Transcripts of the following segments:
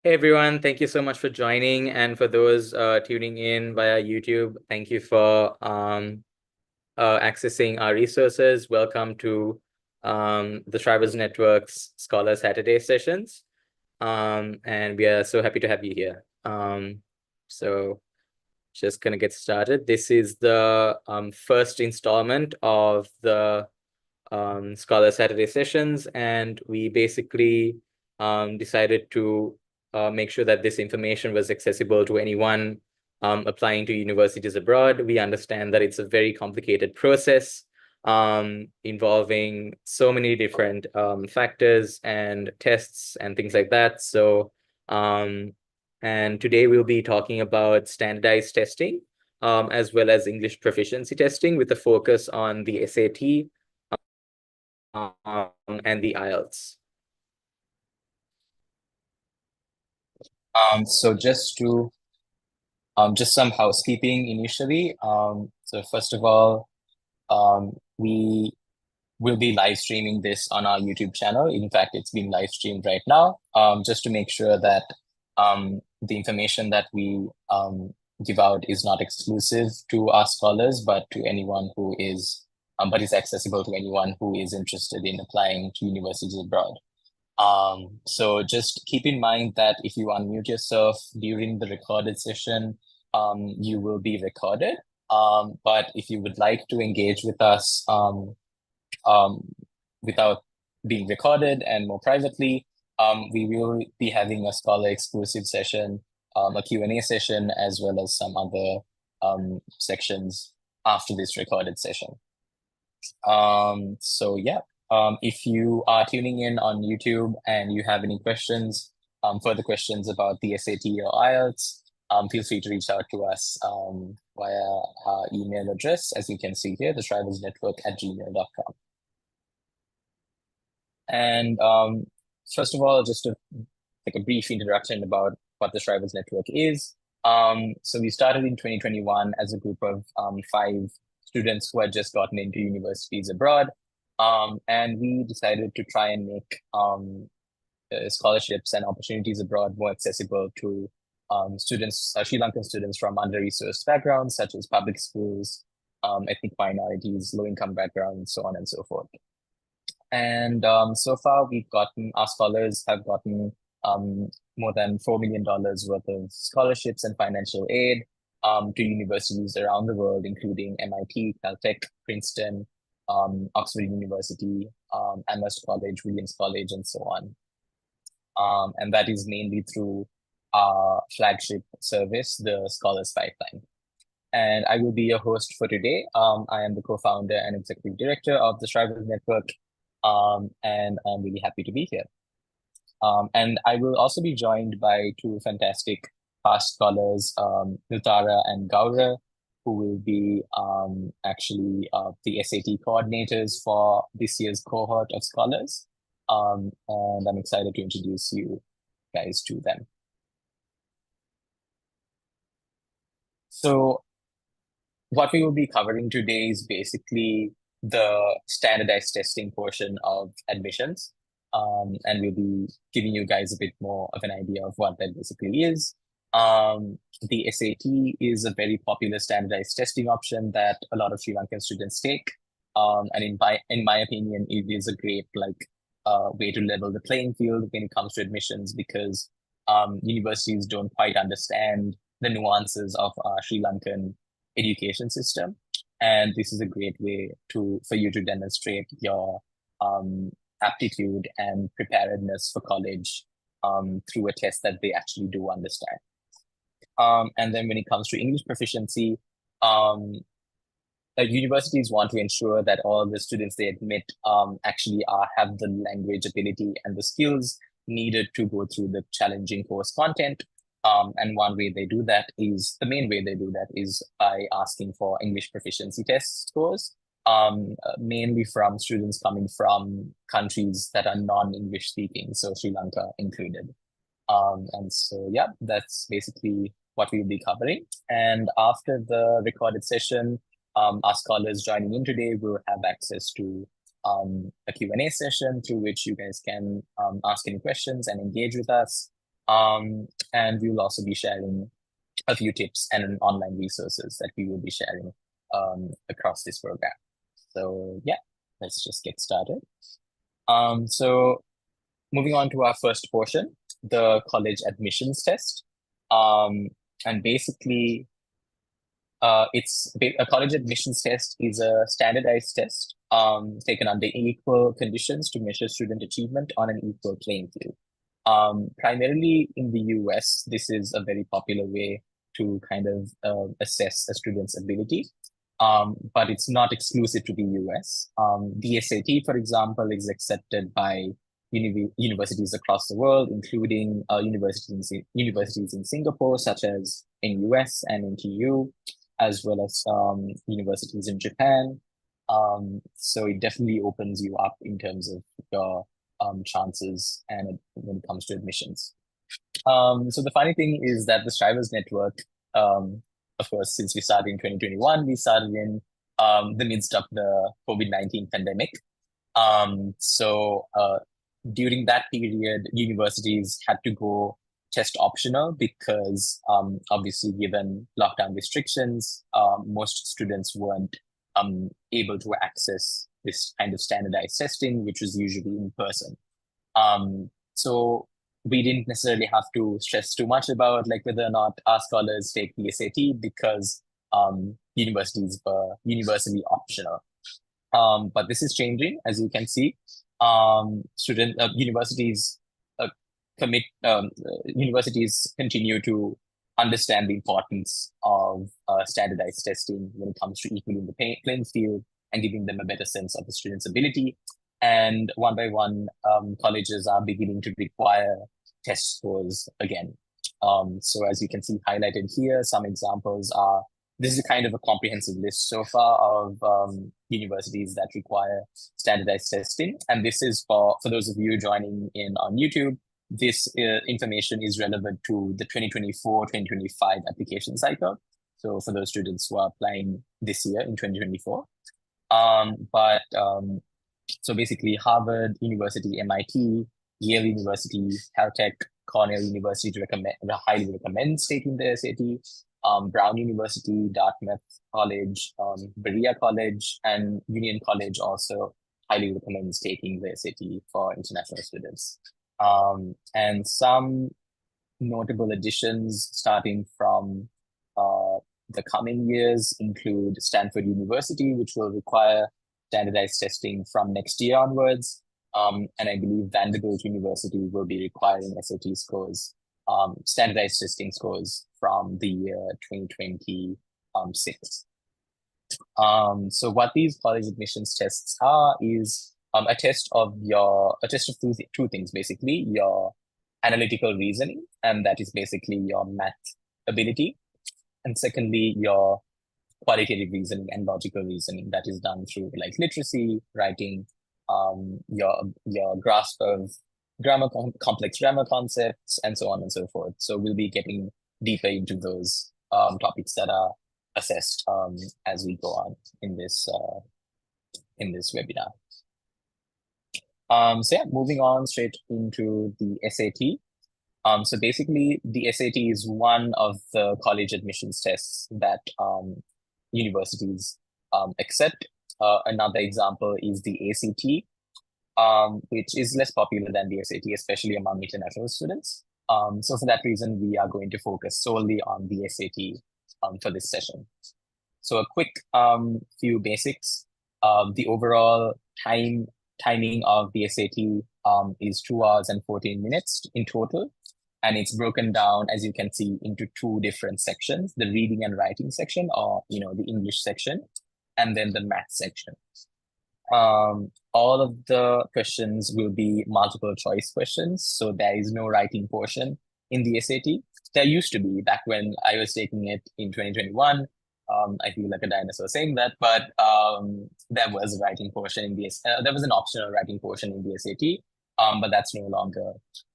Hey everyone, thank you so much for joining. And for those tuning in via YouTube, thank you for accessing our resources. Welcome to the Tribals Network's Scholar Saturday sessions. And we are so happy to have you here. So just gonna get started. This is the first installment of the Scholar Saturday sessions, and we basically decided to make sure that this information was accessible to anyone applying to universities abroad. We understand that it's a very complicated process involving so many different factors and tests and things like that. And today we'll be talking about standardized testing as well as English proficiency testing with a focus on the SAT and the IELTS. So just some housekeeping initially. So first of all, we will be live streaming this on our YouTube channel. In fact, it's being live streamed right now. Just to make sure that the information that we give out is not exclusive to our scholars, but to anyone who is, but is accessible to anyone who is interested in applying to universities abroad. So just keep in mind that if you unmute yourself during the recorded session, you will be recorded. But if you would like to engage with us um, without being recorded and more privately, we will be having a scholar exclusive session, a Q&A session, as well as some other sections after this recorded session. So yeah, if you are tuning in on YouTube and you have any questions, further questions about the SAT or IELTS, feel free to reach out to us via our email address, as you can see here, thetribalsnetwork@gmail.com. And first of all, just like a brief introduction about what the Tribals Network is. So we started in 2021 as a group of 5 students who had just gotten into universities abroad. And we decided to try and make scholarships and opportunities abroad more accessible to students, Sri Lankan students from under-resourced backgrounds, such as public schools, ethnic minorities, low-income backgrounds, so on and so forth. And so far, our scholars have gotten more than $4 million worth of scholarships and financial aid to universities around the world, including MIT, Caltech, Princeton, Oxford University, Amherst College, Williams College, and so on. And that is mainly through our flagship service, the Scholars Pipeline. And I will be your host for today. I am the co-founder and executive director of the Tribal Network, and I'm really happy to be here. And I will also be joined by 2 fantastic past scholars, Nutara and Gaura, who will be actually the SAT coordinators for this year's cohort of scholars. And I'm excited to introduce you guys to them. So what we will be covering today is basically the standardized testing portion of admissions. And we'll be giving you guys a bit more of an idea of what that basically is. The SAT is a very popular standardized testing option that a lot of Sri Lankan students take. And in my opinion, it is a great way to level the playing field when it comes to admissions, because universities don't quite understand the nuances of Sri Lankan education system. And this is a great way for you to demonstrate your aptitude and preparedness for college through a test that they actually do understand. And then when it comes to English proficiency, universities want to ensure that all the students they admit actually have the language ability and the skills needed to go through the challenging course content. And the main way they do that is by asking for English proficiency test scores, mainly from students coming from countries that are non-English speaking, so Sri Lanka included. And so, yeah, that's basically what we'll be covering. And after the recorded session, our scholars joining in today will have access to a Q&A session through which you guys can ask any questions and engage with us. And we will also be sharing a few tips and online resources that we will be sharing across this program. So yeah, let's just get started. So moving on to our first portion, the college admissions test. And basically, a college admissions test is a standardized test taken under equal conditions to measure student achievement on an equal playing field. Primarily in the US, this is a very popular way to kind of assess a student's ability, but it's not exclusive to the US. The SAT, for example, is accepted by universities across the world, including universities in Singapore, such as in US and in TU, as well as universities in Japan. So it definitely opens you up in terms of your chances and when it comes to admissions. So the funny thing is that the Strivers Network, of course, since we started in 2021, we started in the midst of the COVID-19 pandemic. So during that period, universities had to go test optional because obviously given lockdown restrictions, most students weren't able to access this kind of standardized testing, which was usually in person. So we didn't necessarily have to stress too much about like whether or not our scholars take the SAT because universities were university optional. But this is changing, as you can see. Universities universities continue to understand the importance of standardized testing when it comes to equaling the playing field and giving them a better sense of the student's ability. And one by one, colleges are beginning to require test scores again. So as you can see highlighted here, some examples are, this is kind of a comprehensive list so far of universities that require standardized testing. And this is for those of you joining in on YouTube, this information is relevant to the 2024-2025 application cycle. So for those students who are applying this year in 2024. So basically Harvard University, MIT, Yale University, Caltech, Cornell University highly recommends taking the SAT. Brown University, Dartmouth College, Berea College, and Union College also highly recommends taking the SAT for international students. And some notable additions starting from the coming years include Stanford University, which will require standardized testing from next year onwards. And I believe Vanderbilt University will be requiring SAT scores, standardized testing scores from the year 2026. So what these college admissions tests are is a test of two things, basically, your analytical reasoning, and that is basically your math ability. And secondly, your qualitative reasoning and logical reasoning that is done through like literacy, writing, your grasp of complex grammar concepts, and so on and so forth. So we'll be getting deeper into those topics that are assessed as we go on in this webinar. So yeah, moving on straight into the SAT. So basically, the SAT is one of the college admissions tests that universities accept. Another example is the ACT, which is less popular than the SAT, especially among international students. So for that reason, we are going to focus solely on the SAT for this session. So a quick few basics. The overall timing of the SAT is 2 hours and 14 minutes in total. And it's broken down, as you can see, into two different sections, the reading and writing section, or the English section, and then the math section. All of the questions will be multiple choice questions, so there is no writing portion in the SAT. There used to be back when I was taking it in 2021. I feel like a dinosaur saying that, but there was a writing portion in the there was an optional writing portion in the SAT, but that's no longer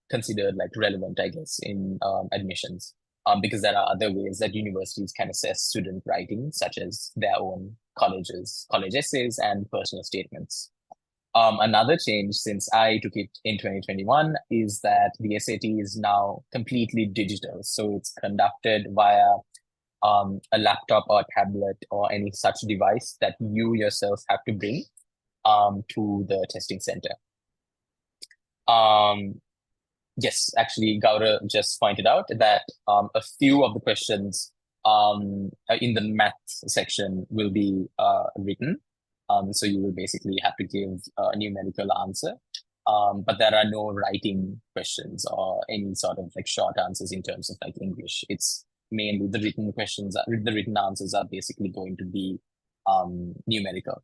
considered like relevant, I guess, in admissions, because there are other ways that universities can assess student writing, such as their own college essays and personal statements. Another change since I took it in 2021 is that the SAT is now completely digital. So it's conducted via a laptop or tablet or any such device that you yourself have to bring to the testing center. Yes, actually, Gaurav just pointed out that a few of the questions in the math section will be written. So you will basically have to give a numerical answer. But there are no writing questions or any sort of like short answers in terms of like English. It's mainly the written questions, the written answers are basically going to be numerical.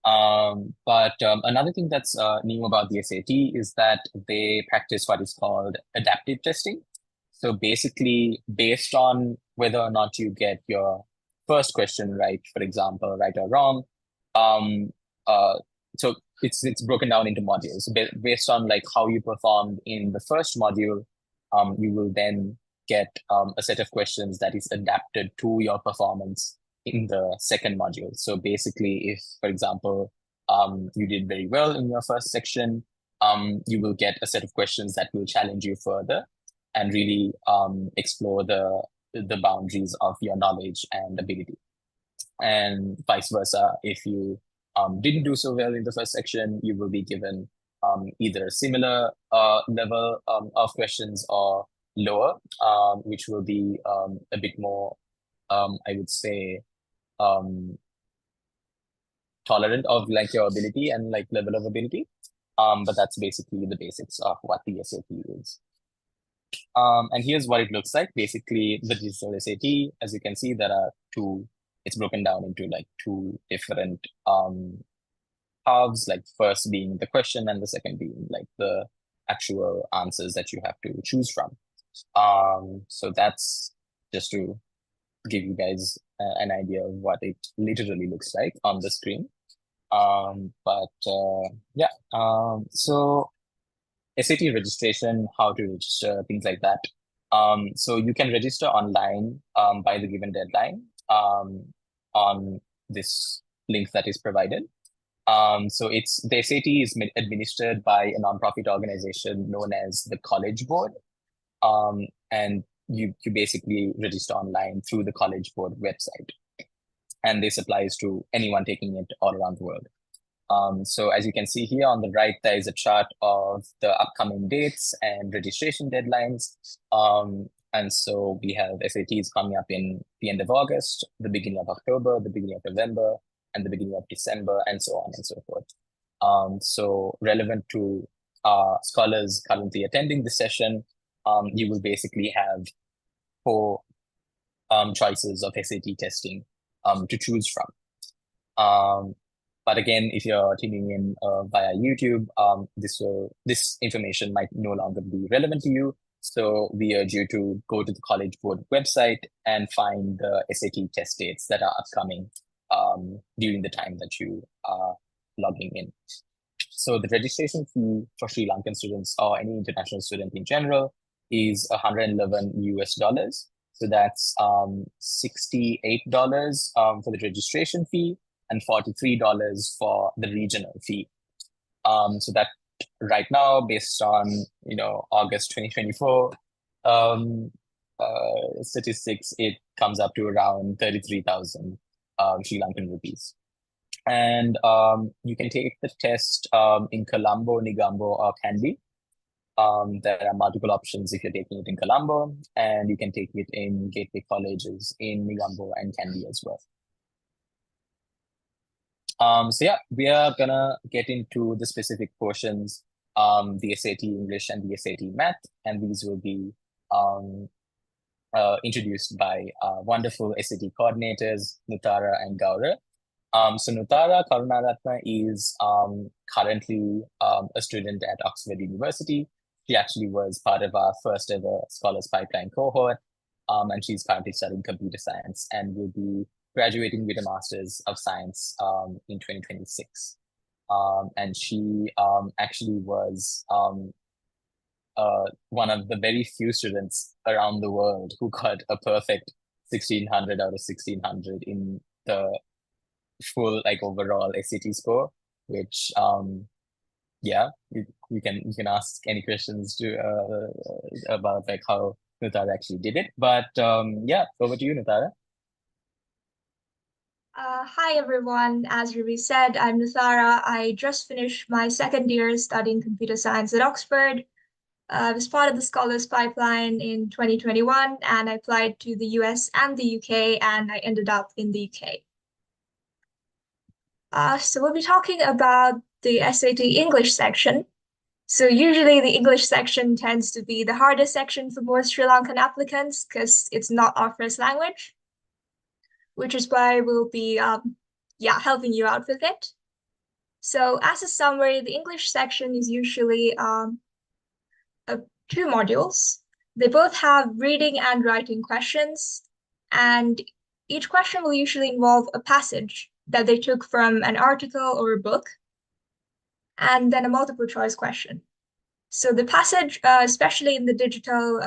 But another thing that's new about the SAT is that they practice what is called adaptive testing. So basically, based on whether or not you get your first question right, for example, right or wrong, um, uh, so it's broken down into modules. Based on like how you performed in the first module, you will then get a set of questions that is adapted to your performance in the second module. So basically, if, for example, you did very well in your first section, you will get a set of questions that will challenge you further and really explore the boundaries of your knowledge and ability. And vice versa, if you didn't do so well in the first section, you will be given either a similar level of questions or lower, which will be a bit more, I would say, tolerant of like your ability and like level of ability. But that's basically the basics of what the SAT is. And here's what it looks like. Basically, the digital SAT, as you can see, there are it's broken down into like two different halves, like first being the question and the second being like the actual answers that you have to choose from. So that's just to give you guys an idea of what it literally looks like on the screen. Yeah, so SAT registration, how to register, things like that. So you can register online by the given deadline on this link that is provided. So the SAT is administered by a nonprofit organization known as the College Board. And you basically register online through the College Board website. And this applies to anyone taking it all around the world. So as you can see here on the right, there is a chart of the upcoming dates and registration deadlines. And so we have SATs coming up in the end of August, the beginning of October, the beginning of November, and the beginning of December, and so on and so forth. So relevant to scholars currently attending the session, you will basically have four choices of SAT testing to choose from. But again, if you're tuning in via YouTube, this information might no longer be relevant to you. So we urge you to go to the College Board website and find the SAT test dates that are upcoming during the time that you are logging in. So the registration fee for Sri Lankan students or any international student in general is $111. So that's $68 for the registration fee and $43 for the regional fee. So that right now, based on August 2024 statistics, it comes up to around 33,000 Sri Lankan rupees. And you can take the test in Colombo, Negombo, or Kandy. There are multiple options if you're taking it in Colombo, and you can take it in gateway colleges in Negombo and Kandy as well. So yeah, we are gonna get into the specific portions, the SAT English and the SAT Math, and these will be introduced by wonderful SAT coordinators, Nutara and Gaurav. So Nutara Karunaratna is currently a student at Oxford University. She actually was part of our first ever Scholars Pipeline cohort, and she's currently studying computer science and will be graduating with a Master's of Science in 2026. And she actually was one of the very few students around the world who got a perfect 1600 out of 1600 in the full like overall SAT score, which yeah, you can ask any questions to about like how Nutara actually did it. But yeah, over to you, Nutara. Hi everyone. As Ruby said, I'm Nuthara. I just finished my second year studying computer science at Oxford. I was part of the Scholars Pipeline in 2021 and I applied to the US and the UK and I ended up in the UK. So we'll be talking about the SAT English section. So usually the English section tends to be the hardest section for most Sri Lankan applicants because it's not our first language, which is why we'll be helping you out with it. So as a summary, the English section is usually two modules. They both have reading and writing questions, and each question will usually involve a passage that they took from an article or a book, and then a multiple choice question. So the passage, especially in the digital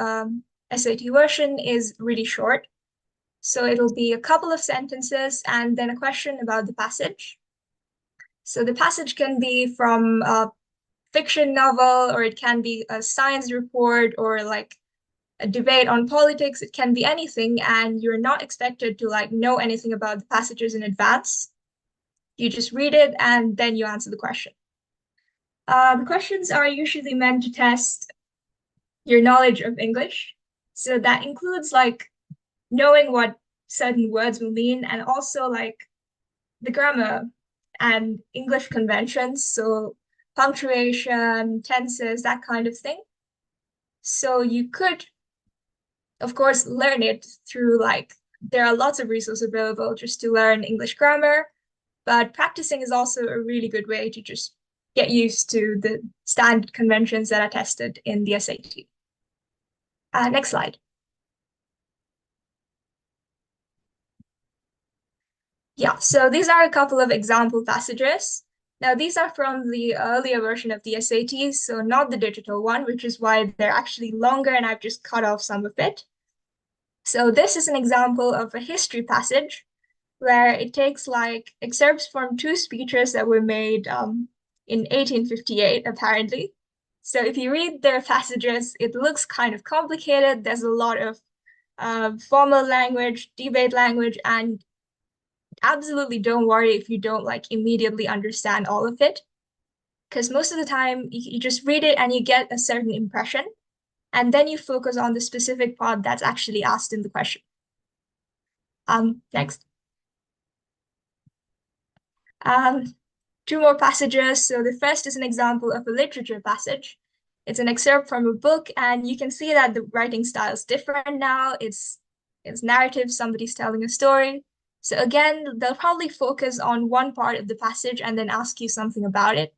SAT version, is really short. So it'll be a couple of sentences and then a question about the passage. So the passage can be from a fiction novel, or it can be a science report, or like a debate on politics. It can be anything, and you're not expected to like know anything about the passages in advance. You just read it and then you answer the question. The questions are usually meant to test your knowledge of English. So that includes like knowing what certain words will mean and also like the grammar and English conventions. So punctuation, tenses, that kind of thing. So you could, of course, learn it through like, there are lots of resources available just to learn English grammar, but practicing is also a really good way to just get used to the standard conventions that are tested in the SAT. Next slide. Yeah, so these are a couple of example passages. Now, these are from the earlier version of the SATs, so not the digital one, which is why they're actually longer and I've just cut off some of it. So this is an example of a history passage where it takes like excerpts from two speeches that were made in 1858, apparently. So if you read their passages, it looks kind of complicated. There's a lot of formal language, debate language, and absolutely don't worry if you don't like immediately understand all of it. Because most of the time you just read it and you get a certain impression, and then you focus on the specific part that's actually asked in the question. Next. Two more passages. So the first is an example of a literature passage. It's an excerpt from a book, and you can see that the writing style is different now. It's narrative, somebody's telling a story. So again, they'll probably focus on one part of the passage and then ask you something about it.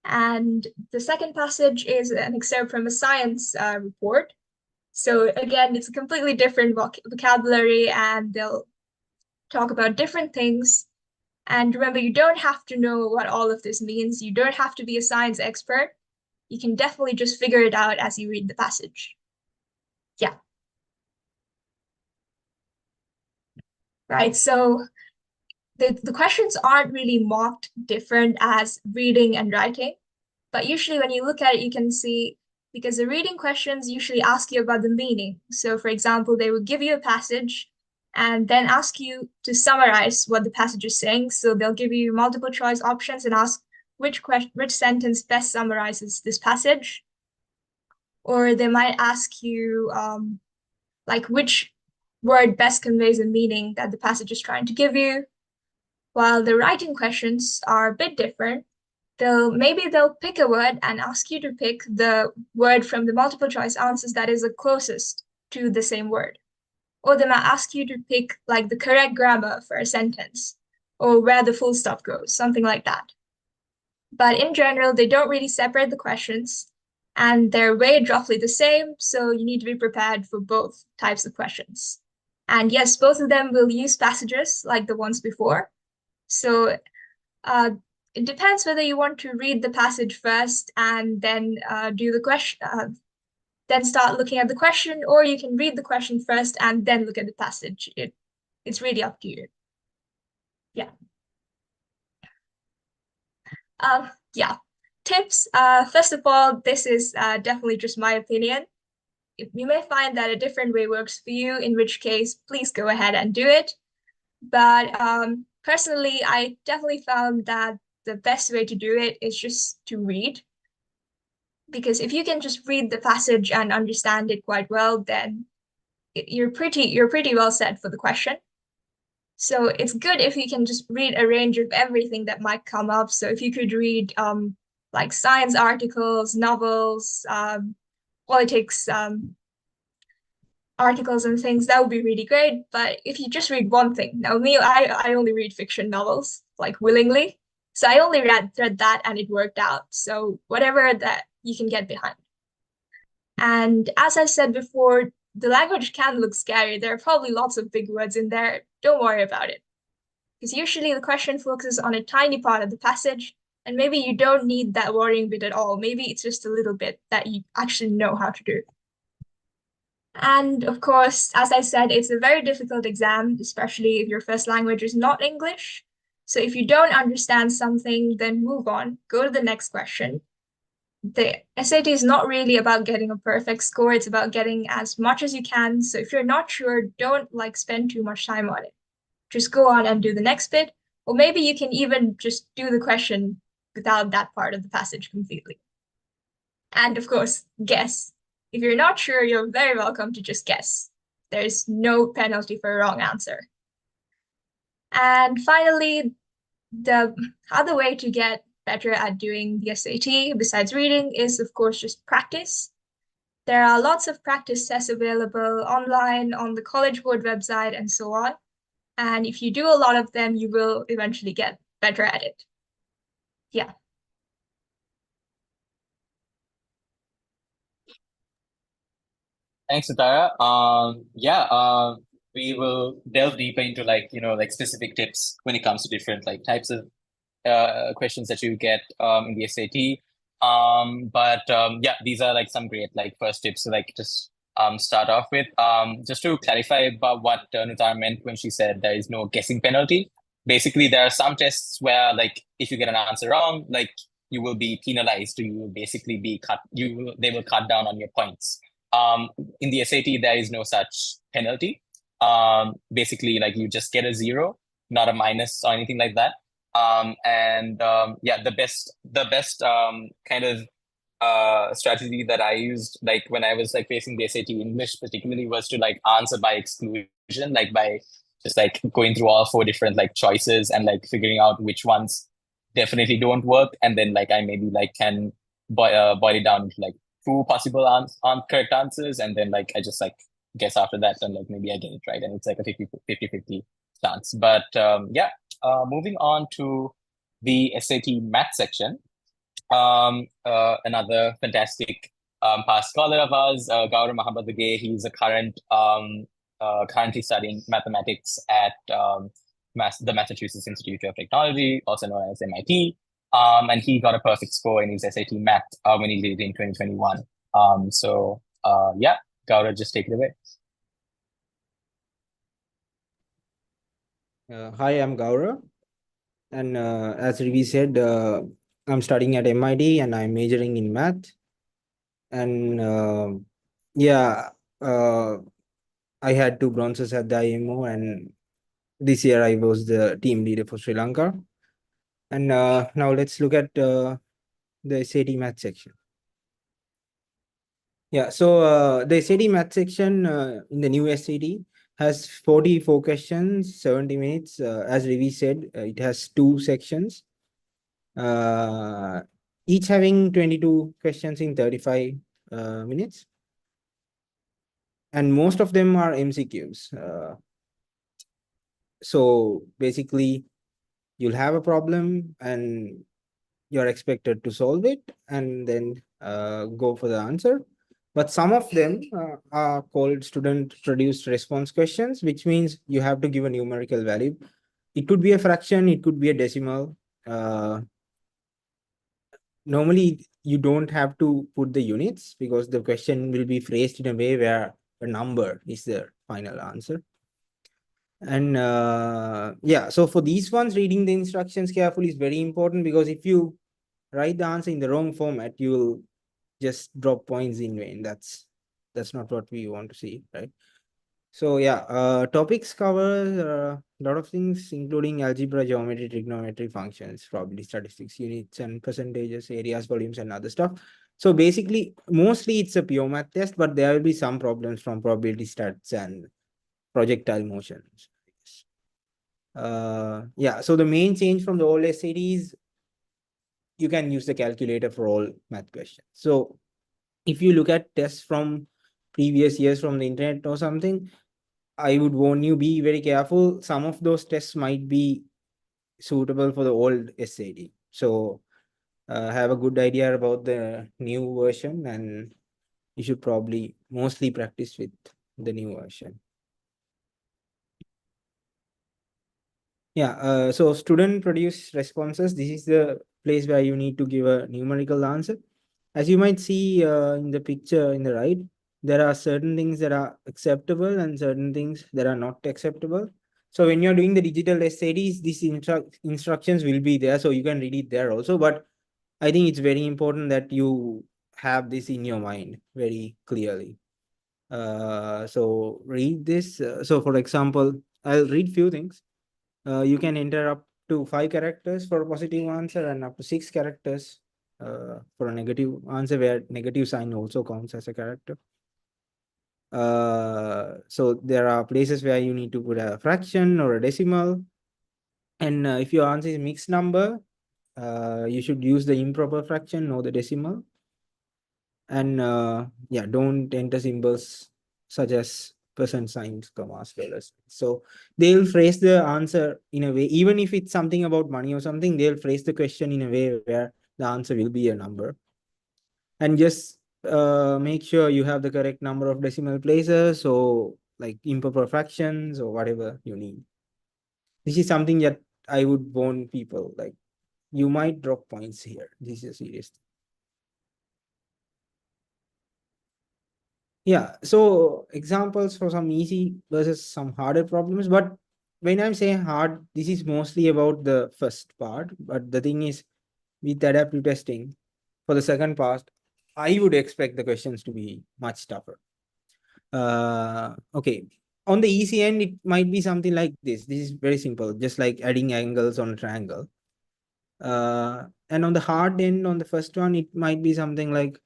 And the second passage is an excerpt from a science report. So again, it's a completely different vocabulary, and they'll talk about different things. And remember, you don't have to know what all of this means. You don't have to be a science expert. You can definitely just figure it out as you read the passage. Yeah. Right. So the questions aren't really marked different as reading and writing. But usually when you look at it, you can see, because the reading questions usually ask you about the meaning. So for example, they will give you a passage and then ask you to summarize what the passage is saying. So they'll give you multiple choice options and ask which sentence best summarizes this passage. Or they might ask you like which word best conveys the meaning that the passage is trying to give you. While the writing questions are a bit different. They'll pick a word and ask you to pick the word from the multiple choice answers that is the closest to the same word. Or they might ask you to pick like the correct grammar for a sentence or where the full stop goes, something like that. But in general, they don't really separate the questions and they're weighed roughly the same. So you need to be prepared for both types of questions. And yes, both of them will use passages like the ones before. So it depends whether you want to read the passage first and then do the question, then start looking at the question, or you can read the question first and then look at the passage. It's really up to you. Yeah. Yeah. tips. First of all, this is definitely just my opinion. You may find that a different way works for you, in which case, please go ahead and do it. But personally, I definitely found that the best way to do it is just to read. Because if you can just read the passage and understand it quite well, then you're pretty well set for the question. So it's good if you can just read a range of everything that might come up. So if you could read like science articles, novels, politics articles and things, that would be really great. But if you just read one thing, now me, I only read fiction novels, like willingly. So I only read that and it worked out. So whatever that you can get behind. And as I said before, the language can look scary. There are probably lots of big words in there. Don't worry about it. Because usually the question focuses on a tiny part of the passage, and maybe you don't need that worrying bit at all. Maybe it's just a little bit that you actually know how to do. And of course, as I said, it's a very difficult exam, especially if your first language is not English. So if you don't understand something, then move on, go to the next question. The SAT is not really about getting a perfect score, it's about getting as much as you can. So if you're not sure, don't like spend too much time on it. Just go on and do the next bit, or maybe you can even just do the question without that part of the passage completely. And of course, guess. If you're not sure, you're very welcome to just guess. There's no penalty for a wrong answer. And finally, the other way to get better at doing the SAT besides reading is, of course, just practice. There are lots of practice tests available online on the College Board website and so on. And if you do a lot of them, you will eventually get better at it. Yeah. Thanks, Satara. We will delve deeper into like specific tips when it comes to different like types of questions that you get in the SAT. These are like some great like first tips to like just start off with. Just to clarify about what Nutara meant when she said there is no guessing penalty. Basically, there are some tests where like if you get an answer wrong, like you will be penalized. You will basically be cut. They will cut down on your points. In the SAT, there is no such penalty. Basically, like you just get a 0, not a minus or anything like that. The best kind of strategy that I used like when I was like facing the SAT English particularly was to like answer by exclusion, like by just like going through all 4 different like choices and like figuring out which ones definitely don't work, and then like I maybe like can boil it down to like 2 possible correct answers, and then like I just like guess after that, and like maybe I get it right, and it's like a 50-50 chance. But moving on to the SAT math section, another fantastic past scholar of ours, Gaurav Mahabodhage. He's currently studying mathematics at the Massachusetts Institute of Technology, also known as MIT. And he got a perfect score in his SAT math when he did it in 2021. Gaurav, just take it away. Hi, I'm Gaurav. And as Rivi said, I'm studying at MIT and I'm majoring in math. And I had 2 bronzes at the IMO, and this year I was the team leader for Sri Lanka. And now let's look at the SAT math section. Yeah, so the SAT math section in the new SAT has 44 questions, 70 minutes. As Rivi said, it has 2 sections, each having 22 questions in 35 minutes. And most of them are MCQs. So basically, you'll have a problem and you're expected to solve it and then go for the answer. But some of them are called student-produced response questions, which means you have to give a numerical value. It could be a fraction, it could be a decimal. Normally, you don't have to put the units because the question will be phrased in a way where a number is the final answer. And so for these ones, reading the instructions carefully is very important, because if you write the answer in the wrong format, you will just drop points in vain. That's not what we want to see, right? So yeah, topics cover a lot of things, including algebra, geometry, trigonometry, functions, probability, statistics, units and percentages, areas, volumes, and other stuff. So basically, mostly it's a pure math test, but there will be some problems from probability stats and projectile motions. Yeah, so the main change from the old SAT is you can use the calculator for all math questions. So if you look at tests from previous years from the internet or something, I would warn you, be very careful. Some of those tests might be suitable for the old SAT. So have a good idea about the new version, and you should probably mostly practice with the new version. Yeah, so student produce responses. This is the place where you need to give a numerical answer. As you might see in the picture in the right, there are certain things that are acceptable and certain things that are not acceptable. So when you're doing the digital SATs, these instructions will be there, so you can read it there also. But I think it's very important that you have this in your mind very clearly. So read this. So for example, I'll read few things. You can enter up to 5 characters for a positive answer and up to 6 characters for a negative answer, where negative sign also counts as a character. So there are places where you need to put a fraction or a decimal. And if your answer is mixed number, you should use the improper fraction or the decimal. And yeah, don't enter symbols such as percent signs, commas, dollars. So they'll phrase the answer in a way, even if it's something about money or something, they'll phrase the question in a way where the answer will be a number. And just make sure you have the correct number of decimal places, or like improper fractions or whatever you need. This is something that I would warn people, like you might drop points here. This is a serious thing. Yeah, so examples for some easy versus some harder problems. But when I'm saying hard, this is mostly about the first part. But the thing is, with adaptive testing, for the second part, I would expect the questions to be much tougher. Okay, on the easy end, it might be something like this. This is very simple, just like adding angles on a triangle. And on the hard end, on the first one, it might be something like,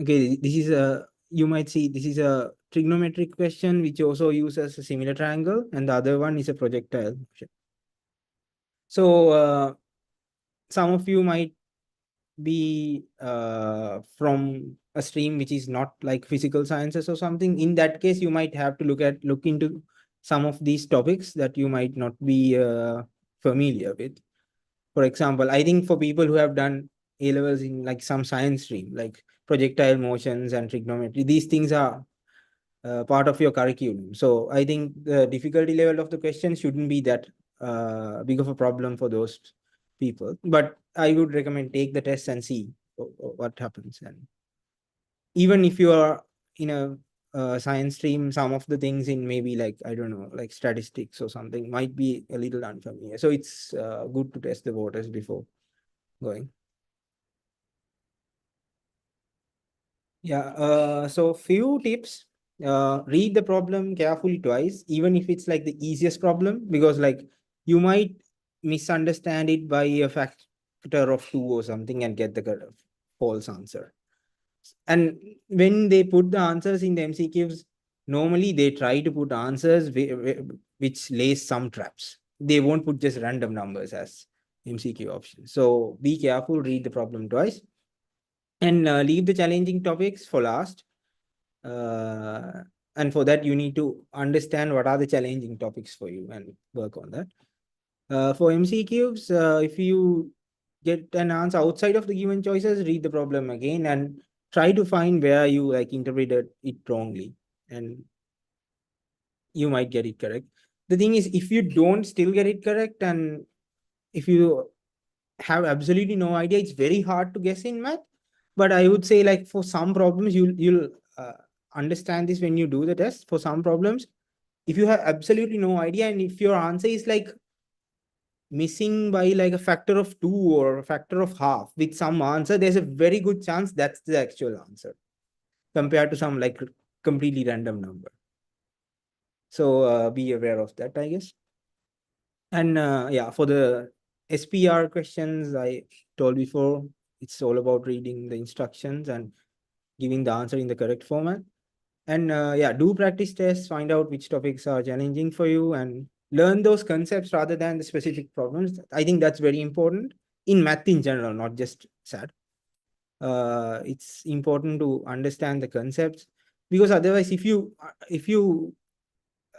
okay, this is a, you might see this is a trigonometric question which also uses a similar triangle, and the other one is a projectile motion. So some of you might be from a stream which is not like physical sciences or something. In that case, you might have to look into some of these topics that you might not be familiar with. For example, I think for people who have done A levels in like some science stream, like projectile motions and trigonometry, these things are part of your curriculum. So I think the difficulty level of the question shouldn't be that big of a problem for those people. But I would recommend take the test and see what happens. And even if you are in a science stream, some of the things in maybe like, I don't know, like statistics or something might be a little unfamiliar. So it's good to test the waters before going. Yeah, so few tips. Read the problem carefully twice, even if it's like the easiest problem, because like you might misunderstand it by a factor of 2 or something and get the false answer. And when they put the answers in the MCQs, normally they try to put answers which lays some traps. They won't put just random numbers as MCQ options. So be careful, read the problem twice, and leave the challenging topics for last. And for that, you need to understand what are the challenging topics for you and work on that. For MCQs, if you get an answer outside of the given choices, read the problem again and try to find where you like interpreted it wrongly, and you might get it correct. The thing is, if you don't still get it correct, and if you have absolutely no idea, it's very hard to guess in math. But I would say, like, for some problems, you'll understand this when you do the test. For some problems, if you have absolutely no idea, and if your answer is like missing by like a factor of 2 or a factor of half with some answer, there's a very good chance that's the actual answer compared to some like completely random number. So be aware of that, I guess. And yeah, for the SPR questions, I told before, it's all about reading the instructions and giving the answer in the correct format. And yeah, do practice tests, find out which topics are challenging for you and learn those concepts rather than the specific problems. I think that's very important in math in general, not just SAT. It's important to understand the concepts, because otherwise if you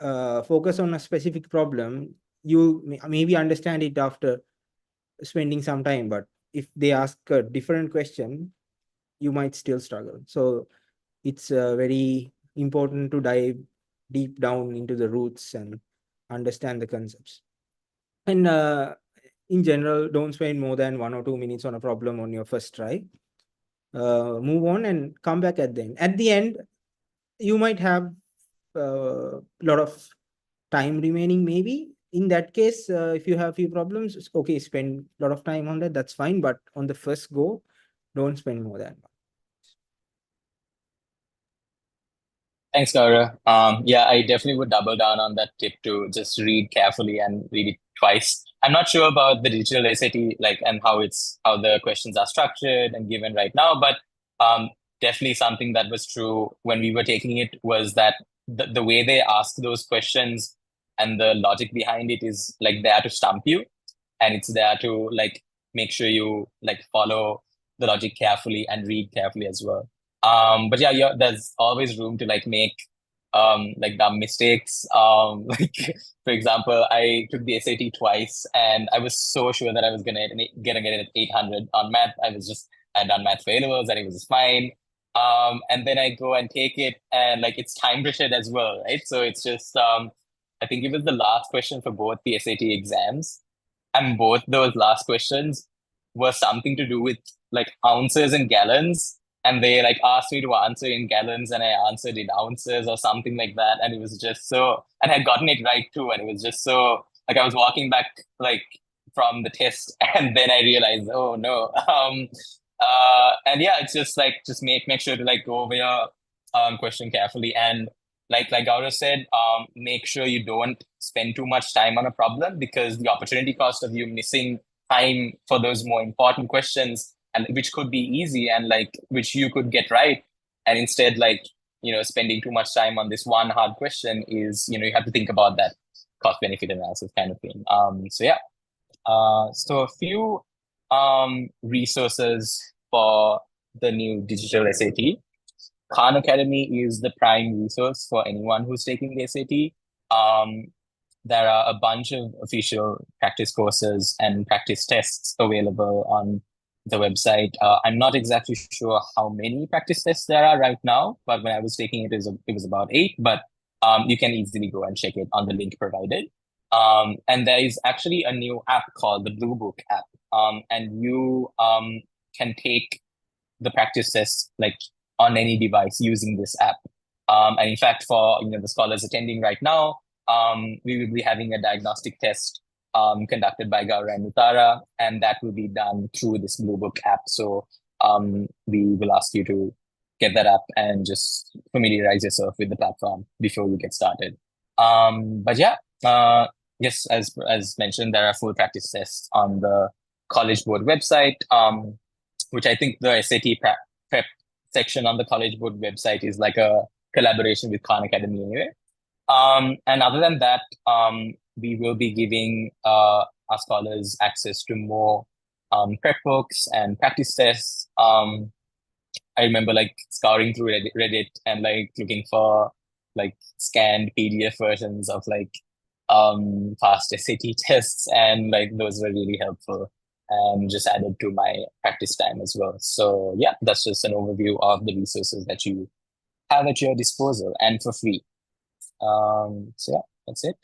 focus on a specific problem, you maybe understand it after spending some time, but if they ask a different question, you might still struggle. So it's very important to dive deep down into the roots and understand the concepts. And in general, don't spend more than 1 or 2 minutes on a problem on your first try. Move on and come back at the end. At the end, you might have a lot of time remaining, maybe. In that case, if you have few problems, it's okay, spend a lot of time on that, that's fine. But on the first go, don't spend more than one. Thanks, Gaurav. Yeah, I definitely would double down on that tip to just read carefully and read it twice. I'm not sure about the digital SAT, like, and how the questions are structured and given right now, but definitely something that was true when we were taking it was that the way they ask those questions and the logic behind it is like there to stump you, and it's there to like make sure you like follow the logic carefully and read carefully as well. But yeah, there's always room to like make like dumb mistakes. Like for example, I took the SAT twice and I was so sure that I was gonna get an 800 on math. I'd done math for A-levels and it was fine. And then I go and take it and like it's time pressured as well, right? So it's just I think it was the last question for both the SAT exams, and both those last questions were something to do with like ounces and gallons, and they like asked me to answer in gallons and I answered in ounces or something like that, and it was just so, and I had gotten it right too, and it was just so like I was walking back like from the test and then I realized, oh no. And yeah, it's just like just make sure to like go over your question carefully, and like Gaurav said, make sure you don't spend too much time on a problem, because the opportunity cost of you missing time for those more important questions, and which could be easy and like which you could get right, and instead like spending too much time on this one hard question is you have to think about that cost benefit analysis kind of thing. So yeah, so a few resources for the new digital SAT. Khan Academy is the prime resource for anyone who's taking the SAT. There are a bunch of official practice courses and practice tests available on the website. I'm not exactly sure how many practice tests there are right now, but when I was taking it, it was about 8, but you can easily go and check it on the link provided. And there is actually a new app called the Blue Book app, and you can take the practice tests like on any device using this app. And in fact, for the scholars attending right now, we will be having a diagnostic test conducted by Gaura and Nutara, and that will be done through this Blue Book app. So we will ask you to get that app and just familiarize yourself with the platform before you get started. But yeah, yes, as mentioned, there are full practice tests on the College Board website, which I think the SAT prep section on the College Board website is like a collaboration with Khan Academy anyway. And other than that, we will be giving our scholars access to more prep books and practice tests. I remember like scouring through Reddit and like looking for like scanned PDF versions of like past SAT tests, and like those were really helpful and just added to my practice time as well. So yeah, that's just an overview of the resources that you have at your disposal and for free. So yeah, that's it.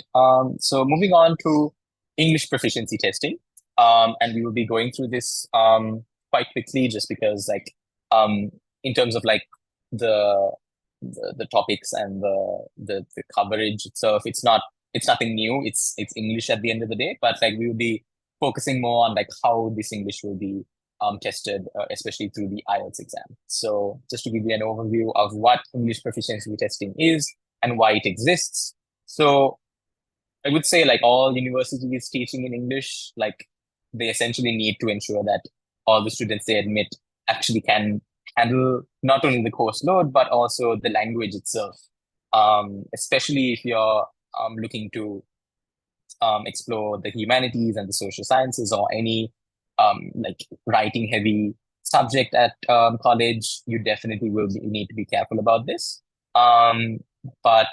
So moving on to English proficiency testing. And we will be going through this quite quickly just because like in terms of like the topics and the coverage itself, it's nothing new. It's English at the end of the day, but like we will be focusing more on like how this English will be tested, especially through the IELTS exam. So just to give you an overview of what English proficiency testing is and why it exists. So I would say like all universities teaching in English, like they essentially need to ensure that all the students they admit actually can handle not only the course load, but also the language itself. Especially if you're looking to explore the humanities and the social sciences or any like writing heavy subject at college, you definitely need to be careful about this. But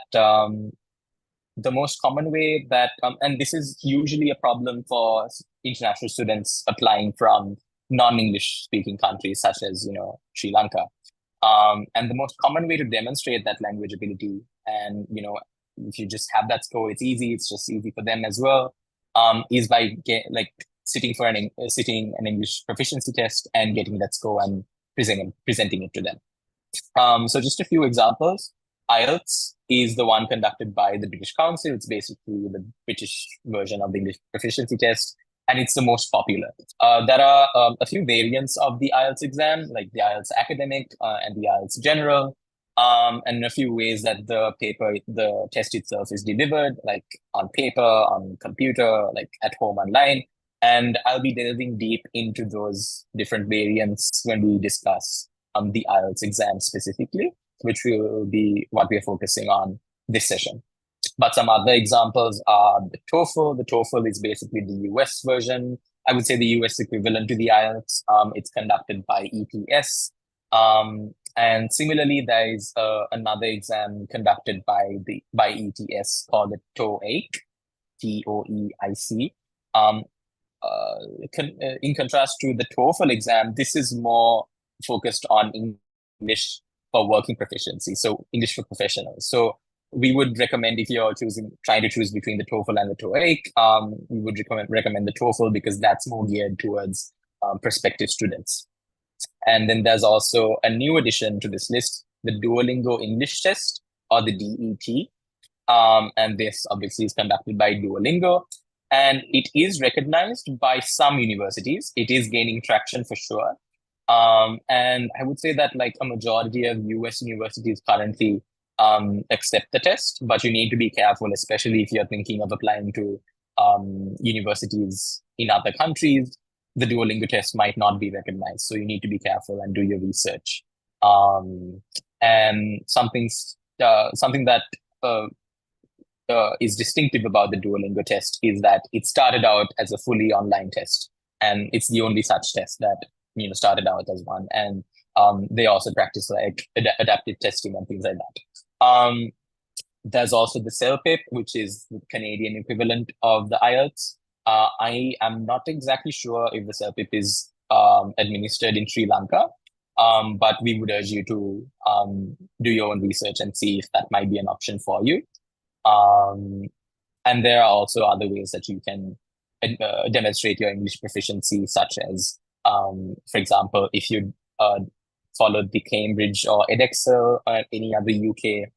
the most common way that, and this is usually a problem for international students applying from non-English speaking countries such as, Sri Lanka. And the most common way to demonstrate that language ability, and, if you just have that score, it's easy, it's just easy for them as well, is by sitting an English proficiency test and getting that score and presenting it to them. So just a few examples. IELTS is the one conducted by the British Council. It's basically the British version of the English proficiency test, and it's the most popular. There are a few variants of the IELTS exam, like the IELTS Academic and the IELTS General, and a few ways that the test itself is delivered, like on paper, on computer, like at home online. And I'll be delving deep into those different variants when we discuss the IELTS exam specifically, which will be what we're focusing on this session. But some other examples are the TOEFL. The TOEFL is basically the US version. I would say the US equivalent to the IELTS. It's conducted by ETS. And similarly, there is another exam conducted by ETS called the TOEIC, TOEIC. In contrast to the TOEFL exam, this is more focused on English for working proficiency, so English for professionals. So we would recommend, if you're trying to choose between the TOEFL and the TOEIC, we would recommend the TOEFL because that's more geared towards prospective students. And then there's also a new addition to this list, the Duolingo English Test, or the DET. And this obviously is conducted by Duolingo, and it is recognized by some universities. It is gaining traction for sure. And I would say that like a majority of US universities currently accept the test, but you need to be careful, especially if you're thinking of applying to universities in other countries. The Duolingo test might not be recognized, so you need to be careful and do your research. And something that is distinctive about the Duolingo test is that it started out as a fully online test, and it's the only such test that started out as one. And they also practice like adaptive testing and things like that. There's also the CELPIP, which is the Canadian equivalent of the IELTS. I am not exactly sure if the CELPIP is administered in Sri Lanka, but we would urge you to do your own research and see if that might be an option for you. And there are also other ways that you can demonstrate your English proficiency, such as, for example, if you followed the Cambridge or Edexcel or any other UK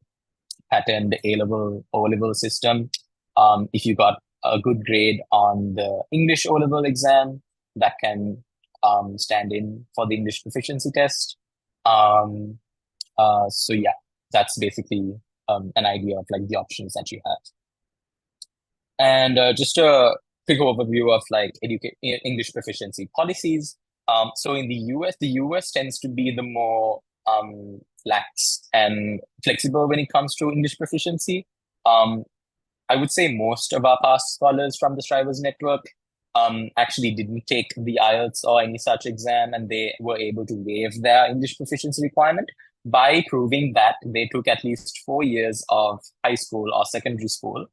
patterned A-level, O-level system, if you got a good grade on the English O-level exam, that can stand in for the English proficiency test. So yeah, that's basically an idea of like the options that you have. And just a quick overview of like English proficiency policies. So in the US tends to be the more lax and flexible when it comes to English proficiency. I would say most of our past scholars from the Strivers Network actually didn't take the IELTS or any such exam, and they were able to waive their English proficiency requirement by proving that they took at least 4 years of high school or secondary school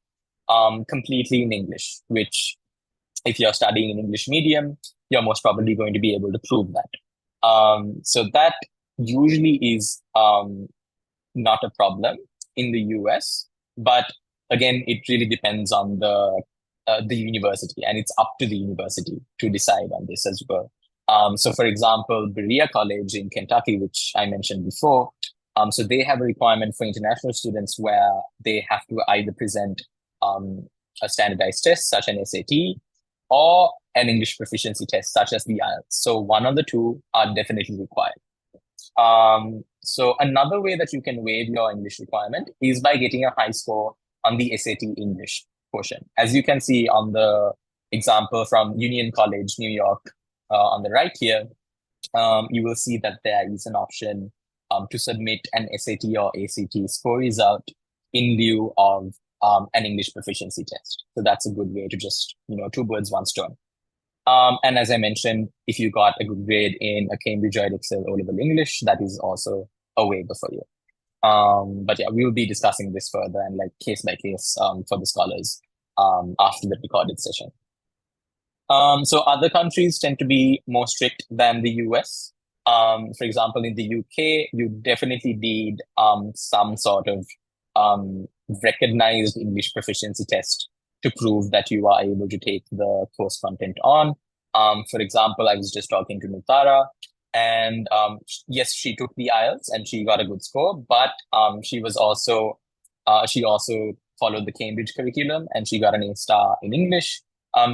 completely in English, which if you're studying in English medium, you're most probably going to be able to prove that. So that usually is not a problem in the US, but again, it really depends on the university, and it's up to the university to decide on this as well. So for example, Berea College in Kentucky, which I mentioned before, so they have a requirement for international students where they have to either present a standardized test, such as an SAT, or an English proficiency test, such as the IELTS. So one of the two are definitely required. So another way that you can waive your English requirement is by getting a high score on the SAT English portion. As you can see on the example from Union College, New York, on the right here, you will see that there is an option to submit an SAT or ACT score result in lieu of an English proficiency test. So that's a good way to just, two birds, one stone. And as I mentioned, if you got a good grade in a Cambridge or Excel O-level English, that is also a waiver for you. But yeah, we'll be discussing this further and like case by case for the scholars after the recorded session. So other countries tend to be more strict than the US. For example, in the UK, you definitely need some sort of recognized English proficiency test to prove that you are able to take the course content on. For example, I was just talking to Nutara, and yes, she took the IELTS and she got a good score, but she also followed the Cambridge curriculum and she got an A-star in English.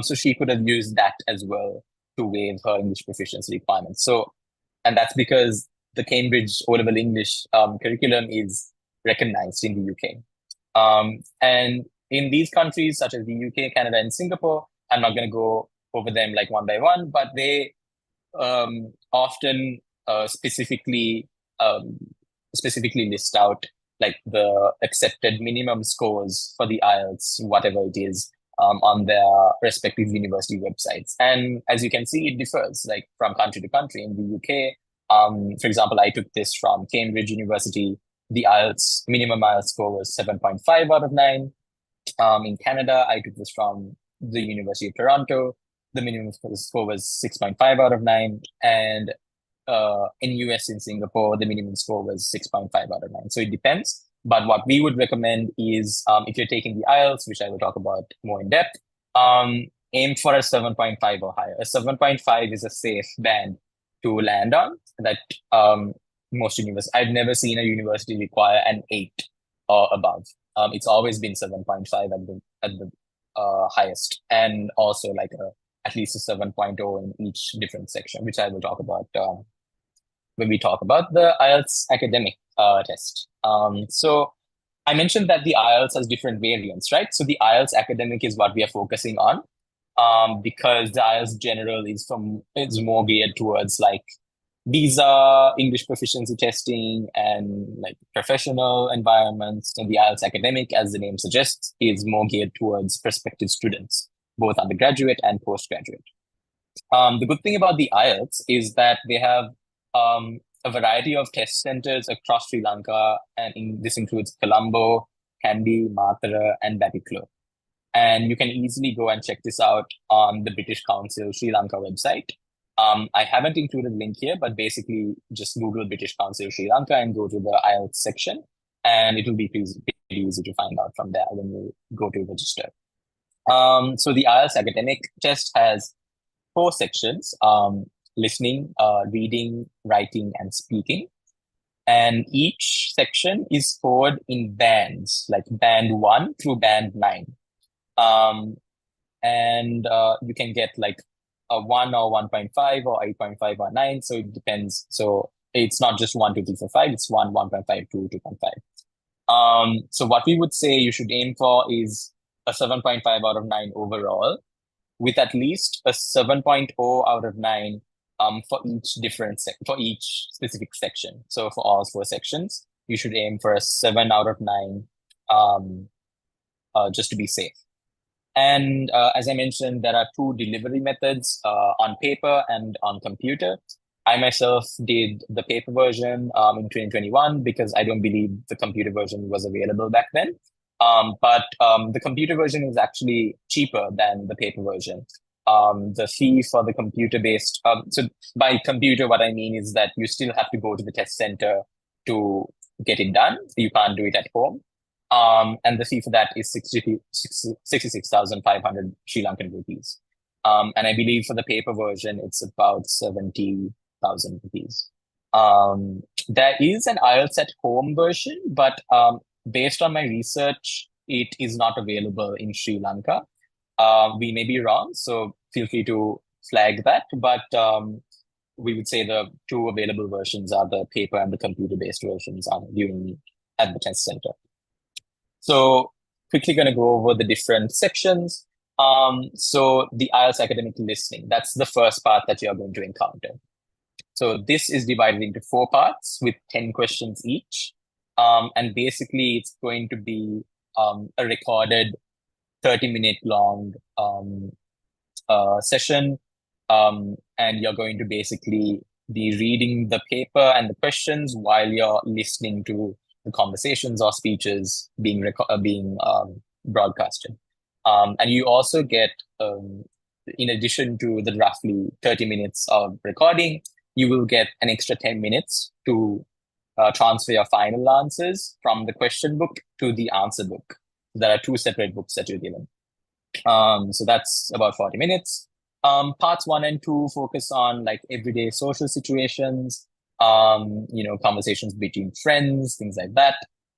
So she could have used that as well to waive her English proficiency requirements. And that's because the Cambridge O-level English curriculum is recognized in the UK. And in these countries, such as the UK, Canada, and Singapore, I'm not going to go over them like one by one, but they often specifically list out like the accepted minimum scores for the IELTS, whatever it is, on their respective university websites. And as you can see, it differs like from country to country. In the UK, for example, I took this from Cambridge University. The minimum IELTS score was 7.5 out of 9. In Canada, I took this from the University of Toronto. The minimum score was 6.5 out of 9. And in US, in Singapore, the minimum score was 6.5 out of 9. So it depends. But what we would recommend is if you're taking the IELTS, which I will talk about more in depth, aim for a 7.5 or higher. A 7.5 is a safe band to land on. That most universities, I've never seen a university require an 8 or above. It's always been 7.5 at the highest, and also like at least a 7.0 in each different section, which I will talk about when we talk about the IELTS academic test. So I mentioned that the IELTS has different variants, right? So the IELTS academic is what we are focusing on, because the IELTS general is more geared towards like visa, English proficiency testing, and like professional environments. And the IELTS academic, as the name suggests, is more geared towards prospective students, both undergraduate and postgraduate. The good thing about the IELTS is that they have a variety of test centers across Sri Lanka, and this includes Colombo, Kandy, Matara, and Batticaloa. And you can easily go and check this out on the British Council Sri Lanka website. I haven't included a link here, but basically just Google British Council Sri Lanka and go to the IELTS section, and it will be pretty easy to find out from there when you go to register. So the IELTS academic test has 4 sections: listening, reading, writing, and speaking. And each section is scored in bands, like band 1 through band 9. And you can get like a 1 or 1.5 or 8.5 or 9. So it depends. So it's not just 1, 2, 3, 4, 5. It's 1, 1.5, 2, 2.5. So what we would say you should aim for is a 7.5 out of 9 overall, with at least a 7.0 out of 9 for each specific section. So for all 4 sections, you should aim for a 7 out of 9 just to be safe. And as I mentioned, there are 2 delivery methods on paper and on computer. I myself did the paper version in 2021 because I don't believe the computer version was available back then. But the computer version is actually cheaper than the paper version. The fee for the computer-based, so by computer, what I mean is that you still have to go to the test center to get it done. You can't do it at home. And the fee for that is 66,500 Sri Lankan rupees. And I believe for the paper version, it's about 70,000 rupees. There is an IELTS at home version, but based on my research, it is not available in Sri Lanka. We may be wrong. So feel free to flag that. But we would say the two available versions are the paper and the computer-based versions are viewing at the test center. So quickly going to go over the different sections. So the IELTS academic listening, that's the first part that you're going to encounter. So this is divided into 4 parts with 10 questions each. And basically it's going to be a recorded 30-minute long session. And you're going to basically be reading the paper and the questions while you're listening to the conversations or speeches being broadcasted. And you also get, in addition to the roughly 30 minutes of recording, you will get an extra 10 minutes to transfer your final answers from the question book to the answer book. There are 2 separate books that you're given. So that's about 40 minutes. Parts 1 and 2 focus on like everyday social situations, conversations between friends, things like that.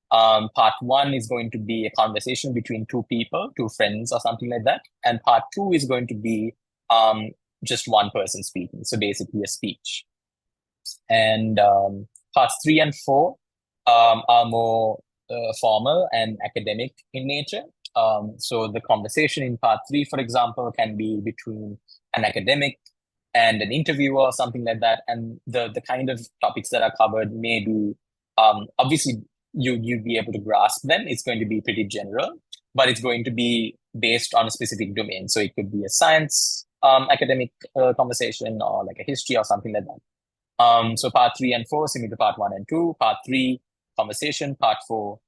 Part 1 is going to be a conversation between 2 people, 2 friends or something like that. And part 2 is going to be just one person speaking. So basically a speech. And parts 3 and 4 are more formal and academic in nature. So the conversation in part 3, for example, can be between an academic and an interviewer or something like that. And the kind of topics that are covered may be, obviously, you'd be able to grasp them. It's going to be pretty general, but it's going to be based on a specific domain. So it could be a science academic conversation or like a history or something like that. So part 3 and 4, similar to part 1 and 2. Part 3, conversation. Part 4,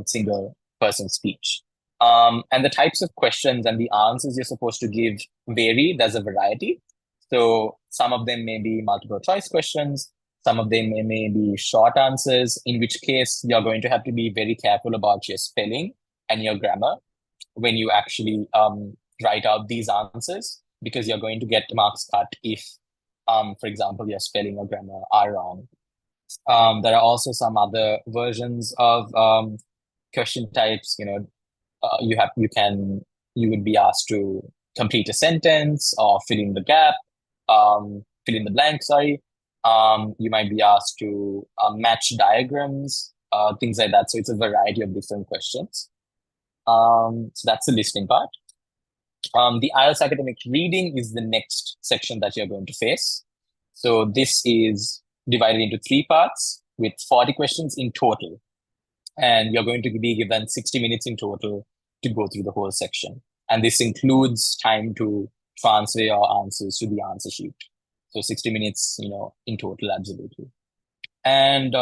single person speech. And the types of questions and the answers you're supposed to give vary. There's a variety. So some of them may be multiple choice questions. Some of them may be short answers, in which case you're going to have to be very careful about your spelling and your grammar when you actually write out these answers, because you're going to get marks cut if, for example, your spelling or grammar are wrong. There are also some other versions of question types. You would be asked to complete a sentence or fill in the gap, fill in the blank, sorry. You might be asked to match diagrams, things like that. So it's a variety of different questions. So that's the listening part. The IELTS academic reading is the next section that you're going to face. So this is divided into 3 parts with 40 questions in total. And you're going to be given 60 minutes in total to go through the whole section. And this includes time to transfer your answers to the answer sheet. So 60 minutes, in total, absolutely. And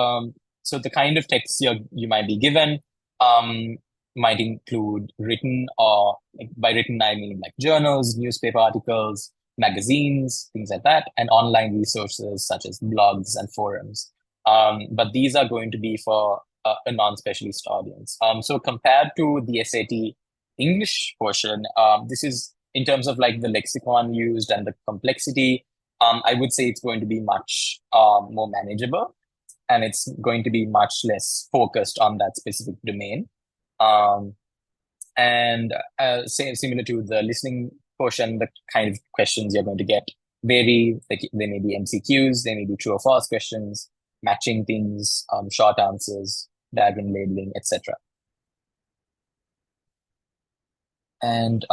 so the kind of text you might be given might include written, or by written, I mean like journals, newspaper articles, magazines, things like that, and online resources such as blogs and forums. But these are going to be for a non-specialist audience. So compared to the SAT English portion, this is in terms of like the lexicon used and the complexity, I would say it's going to be much more manageable, and it's going to be much less focused on that specific domain. And similar to the listening portion, the kind of questions you're going to get vary. They may be MCQs, they may be true or false questions, matching things, short answers, diagram labeling, etc. And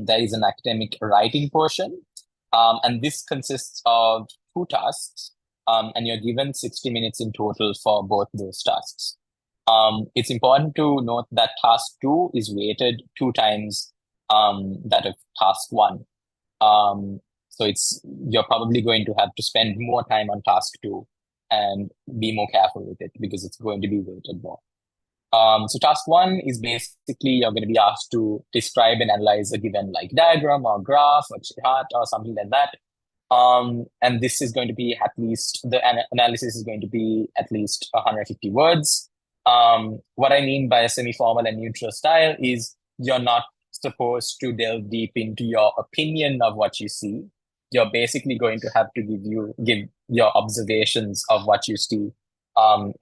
there is an academic writing portion. And this consists of 2 tasks, and you're given 60 minutes in total for both those tasks. It's important to note that task 2 is weighted 2 times that of task 1. So you're probably going to have to spend more time on task 2 and be more careful with it because it's going to be weighted more. So task 1 is basically you're going to be asked to describe and analyze a given like diagram or graph or chart or something like that. And this is going to be at least, the analysis is going to be at least 150 words. What I mean by a semi-formal and neutral style is you're not supposed to delve deep into your opinion of what you see. You're basically going to have to give your observations of what you see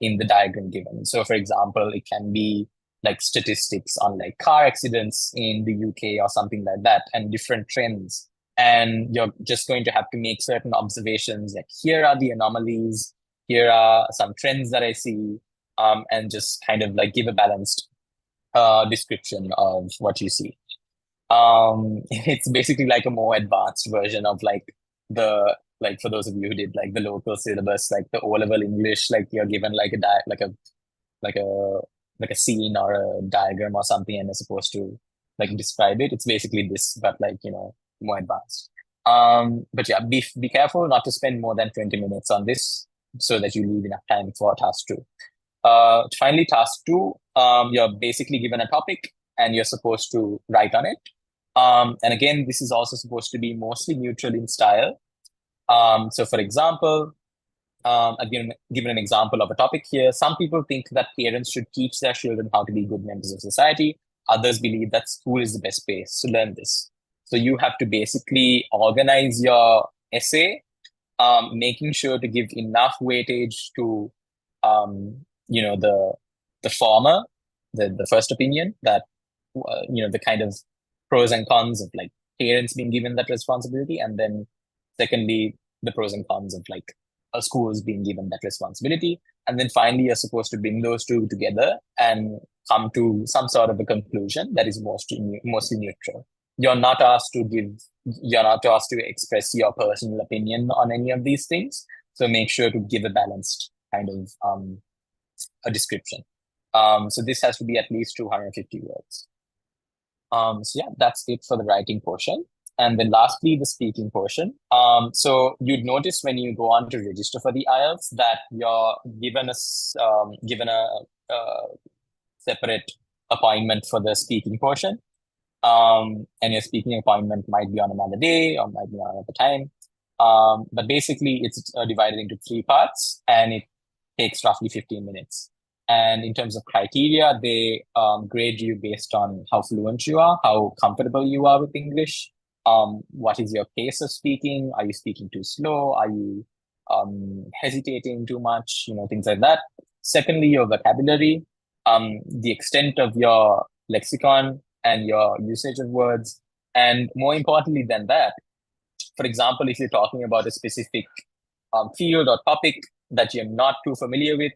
in the diagram given. So for example, it can be like statistics on like car accidents in the UK or something like that, and different trends And you're just going to have to make certain observations, like here are the anomalies, here are some trends that I see, and just kind of like give a balanced description of what you see. It's basically like a more advanced version of like for those of you who did like the local syllabus, like the O-level English, like you're given like like a scene or a diagram or something, and you're supposed to like describe it. It's basically this, but like, more advanced. But yeah, be careful not to spend more than 20 minutes on this so that you leave enough time for task 2. Finally, task 2, you're basically given a topic and you're supposed to write on it. And again, this is also supposed to be mostly neutral in style. So for example, I've given an example of a topic here. Some people think that parents should teach their children how to be good members of society. Others believe that school is the best place to learn this. So you have to basically organize your essay, making sure to give enough weightage to, the former, the first opinion, that, the kind of pros and cons of like parents being given that responsibility, and then secondly, the pros and cons of like schools being given that responsibility. And then finally, you're supposed to bring those two together and come to some sort of a conclusion that is mostly neutral. You're not asked to express your personal opinion on any of these things. So make sure to give a balanced kind of a description. So this has to be at least 250 words. So yeah, that's it for the writing portion. And then lastly, the speaking portion. So you'd notice when you go on to register for the IELTS that you're given a separate appointment for the speaking portion. And your speaking appointment might be on another day or might be on another time. But basically, it's divided into 3 parts, and it takes roughly 15 minutes. And in terms of criteria, they grade you based on how fluent you are, how comfortable you are with English, what is your pace of speaking, are you speaking too slow, are you hesitating too much, things like that. Secondly, your vocabulary, the extent of your lexicon and your usage of words. And more importantly than that, for example, if you're talking about a specific field or topic that you're not too familiar with,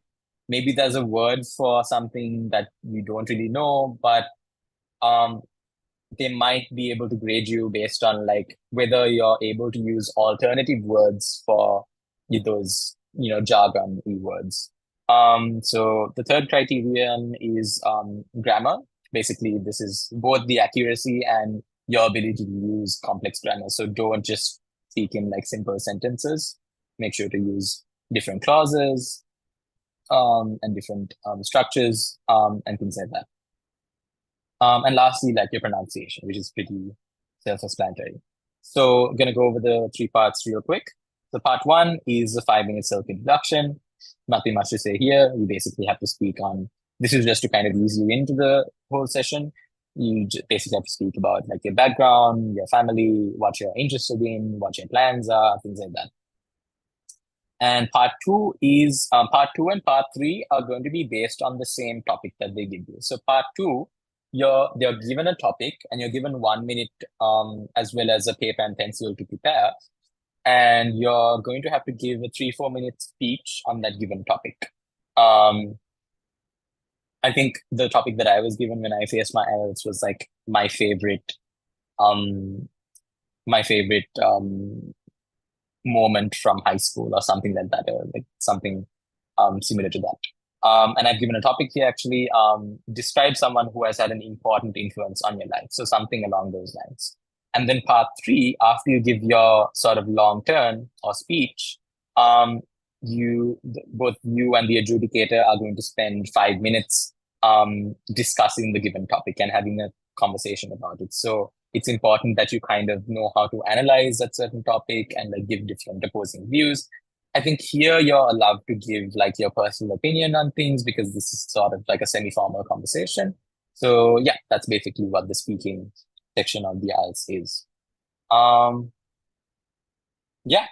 maybe there's a word for something that you don't really know, but they might be able to grade you based on like whether you're able to use alternative words for those, jargon words. So the third criterion is grammar. Basically, this is both the accuracy and your ability to use complex grammar. So don't just speak in like simple sentences. Make sure to use different clauses, and different structures, and things like that. And lastly, like your pronunciation, which is pretty self-explanatory. So I'm going to go over the 3 parts real quick. So part 1 is a 5-minute self-introduction. Nothing much to say here. You basically have to speak on, this is just to kind of ease you into the whole session. You basically have to speak about like your background, your family, what you're interested in, what your plans are, things like that. And part 2 is, part 2 and part 3 are going to be based on the same topic that they give you. So part 2, they're given a topic and you're given 1 minute, as well as a paper and pencil to prepare. And you're going to have to give a 3-4 minute speech on that given topic. I think the topic that I was given when I faced my IELTS was like my favorite moment from high school or something like that, or like something similar to that. And I've given a topic here actually, describe someone who has had an important influence on your life. So something along those lines. And then part 3, after you give your sort of long turn or speech, both you and the adjudicator are going to spend 5 minutes discussing the given topic and having a conversation about it. So it's important that you kind of know how to analyze that certain topic and like give different opposing views. I think here you're allowed to give like your personal opinion on things because this is sort of like a semi-formal conversation. So yeah, that's basically what the speaking section of the IELTS is. Yeah,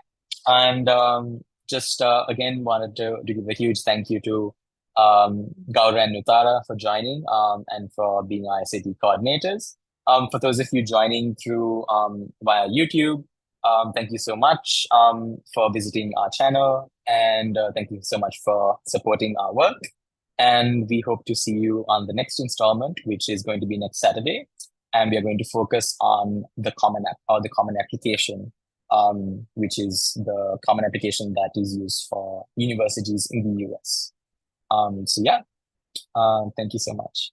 and just again wanted to give a huge thank you to Gaura and Nutara for joining, and for being our SAT coordinators. For those of you joining through via YouTube, thank you so much for visiting our channel, and thank you so much for supporting our work. And we hope to see you on the next installment, which is going to be next Saturday. And we are going to focus on the common app or the common application, which is the common application that is used for universities in the US. So yeah, thank you so much.